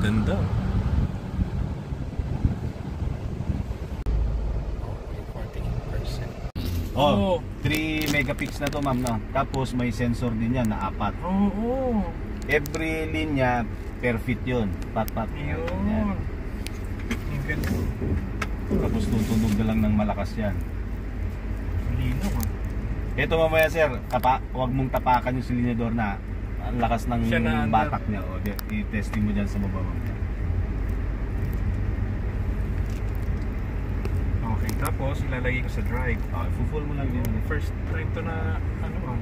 Ganda. Oh, 3 megapixels na to ma'am, no? Tapos may sensor din yan na 4. Oo. Every linya per feet yun. Pat-pat. Yun. Yan. Ang ganda. Tapos tutunog na lang ng malakas yan. Linaw ah. Ito mamaya sir, huwag mong tapakan yung silindador na ang lakas ng batak niya. O, i-testing mo dyan sa baba mamaya. Okay, tapos ilalagay ko sa drive. Full mo lang din. First time to na ano ah.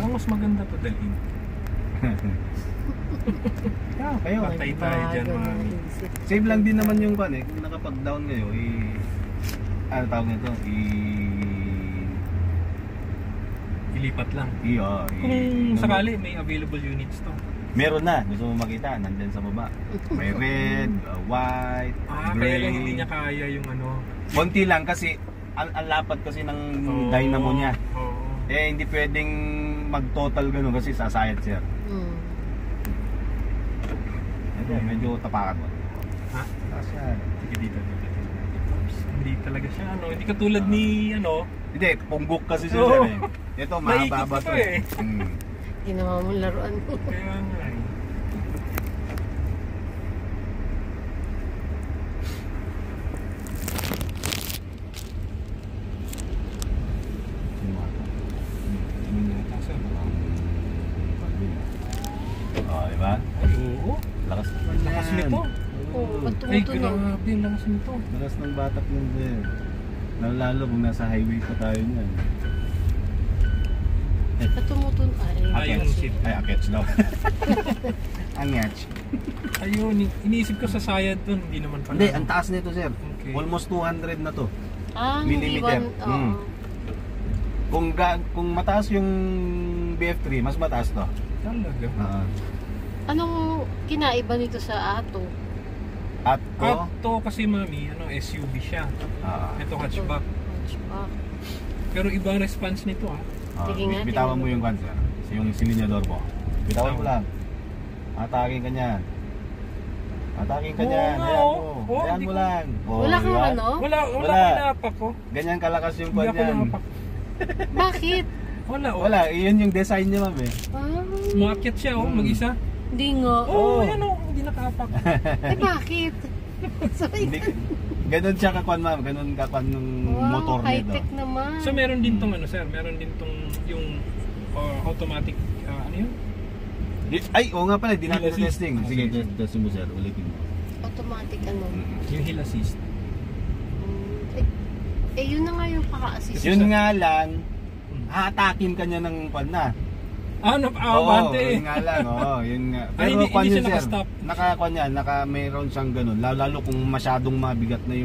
Mas maganda to dalhin. Kayo. Patay tayo dyan mga. Save lang din naman yung pan eh. Kung nakapag-down kayo, ano tawag nito? Ilipat lang. Kung sakali may available units to. Meron na. Gusto mo makita, nandyan sa baba. May red, white, gray. Kaya lang hindi niya kaya yung ano. Konti lang kasi ang lapat kasi ng dynamo niya. Hindi pwedeng mag-total ganun kasi sasayad sir. Medyo tapakan mo. Ha? Sasayad. Sige dito. Hindi talaga siya ano. Hindi katulad ni ano. Hindi, punggok kasi siya eh. Ito mahaba to eh. Ginawa mong laruan mo. Kaya nga eh. Diba? Oo. Lakas nito. Ay, grabe ang lakas nito. Lakas ng batak nun din. Lalo kung nasa highway pa tayo niyan. Tumutun Ayun si akets daw. Angets. Ayun, iniisip ko sa sayad dun, hindi naman pala. Hindi, ang taas nito sir. Okay. Almost 200 na to. Millimeter. Kung mataas yung BF3, mas mataas to. Talaga. Anong kinaiba nito sa Ato? Ato kasi mami, SUV siya. Ito hatchback. Pero iba ang response nito Bitawan mo yung cancer. Yung silinyador mo. Bitawan mo lang. Atakin ka niyan. Atakin ka niyan. Ayan mo lang. Wala kang ano? Wala kang napak ko. Ganyan kalakas yung kwan yan. Bakit? Wala. Iyon yung design niya ma'am eh. Umakyat siya mag-isa. Hindi nga. Yan hindi nakapak. Bakit? Ganon siya kakwan ma'am. Ganon kakwan ng motor nito. High-tech naman. So meron din tong sir, meron din tong yung automatic ano yun? Ay, oo nga pala, di natin testing. Sige, testing mo sir, ulitin mo. Automatic Yung hill assist. Yun na nga yung paka-assist. Yun nga lang, hatakin ka niya ng pan na. Bante. Yun nga lang, yun nga. Pero hindi kwan yun siya sir, naka-stop. mayroon siyang ganun. Lalo kung masyadong mabigat na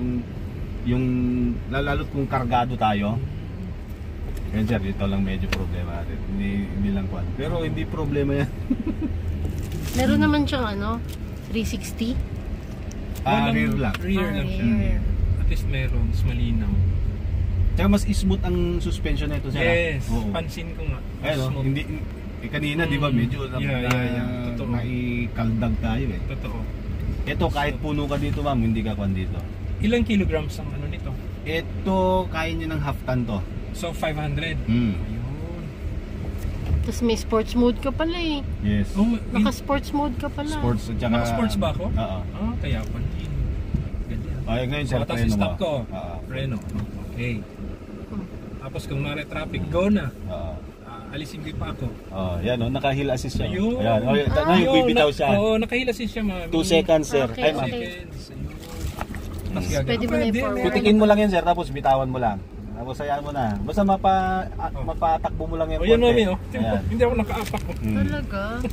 lalo kung kargado tayo. Yan sir, ito lang medyo problema natin. Hindi lang kwan. Pero hindi problema yan. Meron naman siyang 360? Rear lang. Rear lang siya. At least meron, mas malinaw. Tsaka mas smooth ang suspension nito sir. Yes, pansin ko nga. Hindi kanina di ba medyo naikaldag tayo eh. Totoo. Ito kahit puno ka dito ma'am, hindi ka kwan dito. Ilang kilograms ang nito? Ito kaya niya ng half ton to. So 500. Ayun. Tapos may sports mode ka pala eh. Yes. Naka-sports mode ka pala. Sports at saka Naka-sports ba ako? Oo. Kaya pansin. Ganyan. Ngayon sir, Tapos stop ko. Preno. Okay. Tapos kung mare-traffic, go na. Alisin ko pa ako. Yan naka-hill assist siya. Ayun. Ayan, bibitaw siya. Naka-hill assist siya mami. 2 seconds sir. Okay, Ay, pwede mo na i-forward. Putikin mo lang yan sir, tapos bitawan mo lang. Tapos sayaan mo na. Basta mapatakbo mo lang yan. Yan mami Hindi ako nakaapak. Talaga?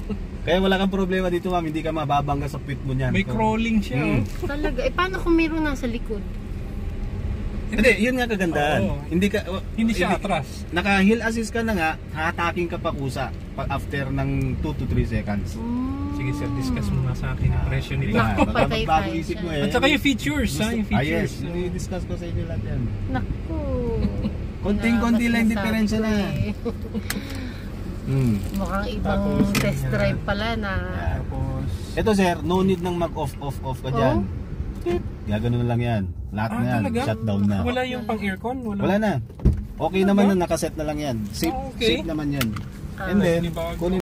Kaya wala kang problema dito ma'am, hindi ka mababangga sa pit mo niyan. May crawling siya. Talaga? Paano kung meron nasa likod? Hindi, yun nga kagandahan. Hindi siya atras. Naka-hill assist ka na nga, hataking ka pa kusa after ng 2 to 3 seconds. Sige sir, discuss mo nga sa akin ang presyo nito. Bago isip mo eh. At saka yung features, yung features. Yes, i-discuss ko sa inyo lahat yan. Naku. Konting-konti lang diferensya na. Mukhang ibang Tapos, test yan. drive pala na. Yan. Tapos, Ito sir, no need nang mag-off ka dyan. Gagano na lang yan. Lahat na yan, talaga? shutdown na. Wala yung pang aircon? Wala na. Okay naman na nakaset na lang yan. Safe, Okay. safe naman yan. Ah. And then, Hindi ba- kunin